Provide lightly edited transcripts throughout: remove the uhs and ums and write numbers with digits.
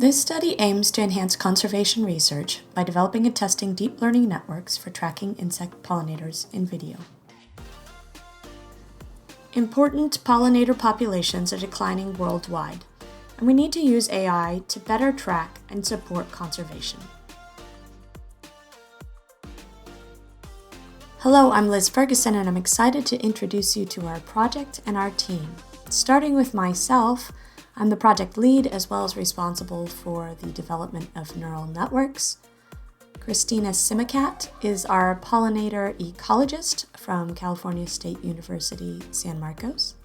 This study aims to enhance conservation research by developing and testing deep learning networks for tracking insect pollinators in video. Important pollinator populations are declining worldwide, and we need to use AI to better track and support conservation. Hello, I'm Liz Ferguson, and I'm excited to introduce you to our project and our team. Starting with myself, I'm the project lead as well as responsible for the development of neural networks. Christina Simicat is our pollinator ecologist from California State University, San Marcos.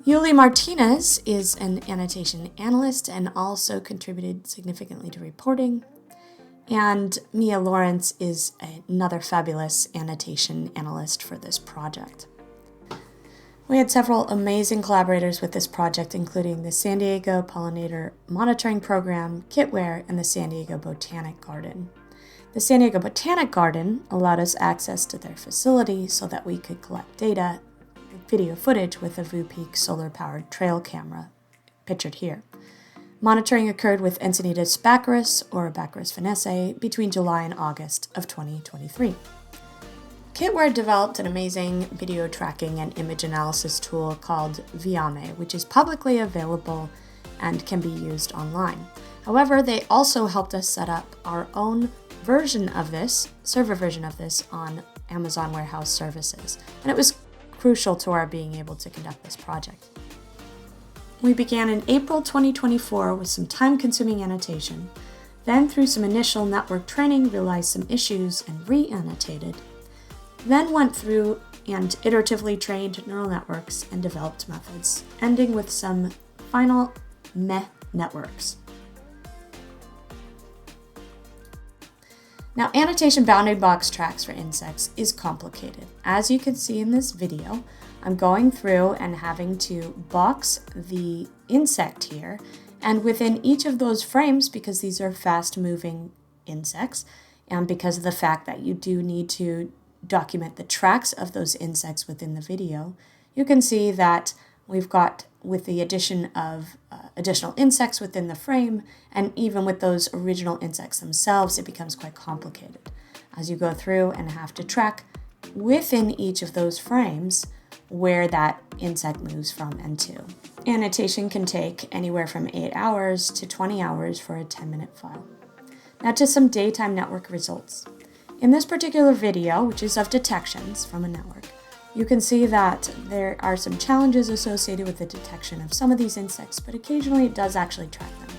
Yuli Martinez is an annotation analyst and also contributed significantly to reporting. And Mia Lawrence is another fabulous annotation analyst for this project. We had several amazing collaborators with this project, including the San Diego Pollinator Monitoring Program, Kitware, and the San Diego Botanic Garden. The San Diego Botanic Garden allowed us access to their facility so that we could collect data and video footage with a VuPeak solar-powered trail camera, pictured here. Monitoring occurred with Encinitas baccharis, or Baccharis vanessae, between July and August of 2023. Kitware developed an amazing video tracking and image analysis tool called Viame, which is publicly available and can be used online. However, they also helped us set up our own version of this, server version of this, on Amazon Warehouse Services, and it was crucial to our being able to conduct this project. We began in April 2024 with some time-consuming annotation, then through some initial network training realized some issues and re-annotated, then went through and iteratively trained neural networks and developed methods, ending with some final meh networks. Now, annotation bounding box tracks for insects is complicated. As you can see in this video, I'm going through and having to box the insect here, and within each of those frames, because these are fast-moving insects, and because of the fact that you do need to document the tracks of those insects within the video, you can see that we've got, with the addition of additional insects within the frame, and even with those original insects themselves, it becomes quite complicated as you go through and have to track within each of those frames where that insect moves from and to. Annotation can take anywhere from 8 hours to 20 hours for a 10-minute file. Now to some daytime network results. In this particular video, which is of detections from a network, you can see that there are some challenges associated with the detection of some of these insects, but occasionally it does actually track them.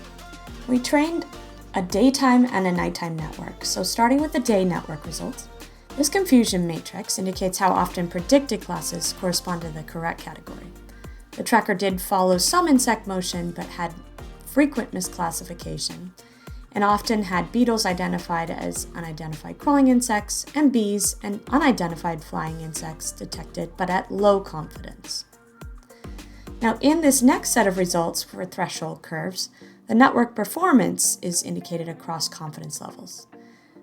We trained a daytime and a nighttime network. So starting with the day network results, this confusion matrix indicates how often predicted classes correspond to the correct category. The tracker did follow some insect motion, but had frequent misclassification, and often had beetles identified as unidentified crawling insects, and bees and unidentified flying insects detected, but at low confidence. Now, in this next set of results for threshold curves, the network performance is indicated across confidence levels.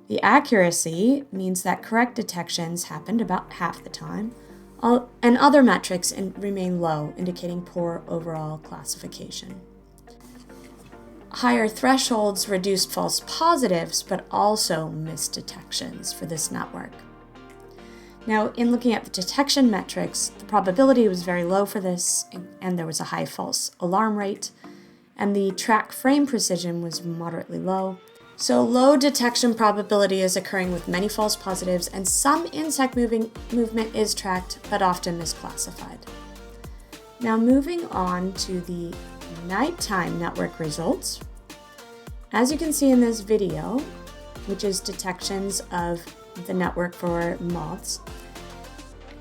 The accuracy means that correct detections happened about half the time, and other metrics remain low, indicating poor overall classification. Higher thresholds reduced false positives, but also missed detections for this network. Now, in looking at the detection metrics, the probability was very low for this, and there was a high false alarm rate, and the track frame precision was moderately low. So low detection probability is occurring with many false positives, and some insect movement is tracked, but often misclassified. Now, moving on to the nighttime network results. As you can see in this video, which is detections of the network for moths,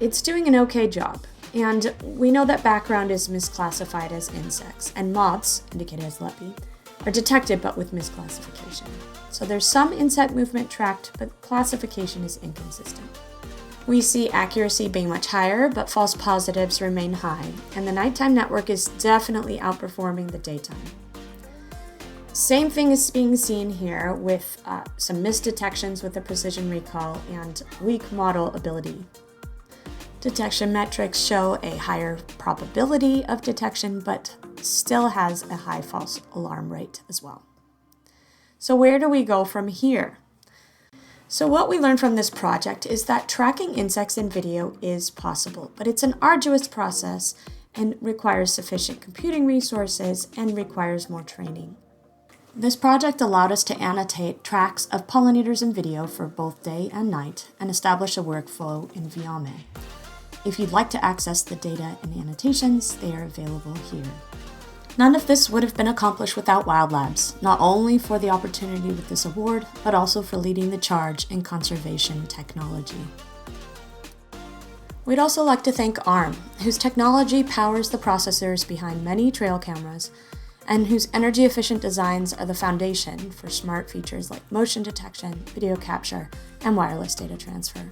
it's doing an okay job. And we know that background is misclassified as insects, and moths, indicated as LEPI, are detected but with misclassification. So there's some insect movement tracked, but classification is inconsistent. We see accuracy being much higher, but false positives remain high, and the nighttime network is definitely outperforming the daytime. Same thing is being seen here with some missed detections with the precision recall and weak model ability. Detection metrics show a higher probability of detection, but still has a high false alarm rate as well. So where do we go from here? So what we learned from this project is that tracking insects in video is possible, but it's an arduous process and requires sufficient computing resources and requires more training. This project allowed us to annotate tracks of pollinators in video for both day and night and establish a workflow in Viame. If you'd like to access the data and annotations, they are available here. None of this would have been accomplished without Wild Labs, not only for the opportunity with this award, but also for leading the charge in conservation technology. We'd also like to thank ARM, whose technology powers the processors behind many trail cameras, and whose energy-efficient designs are the foundation for smart features like motion detection, video capture, and wireless data transfer.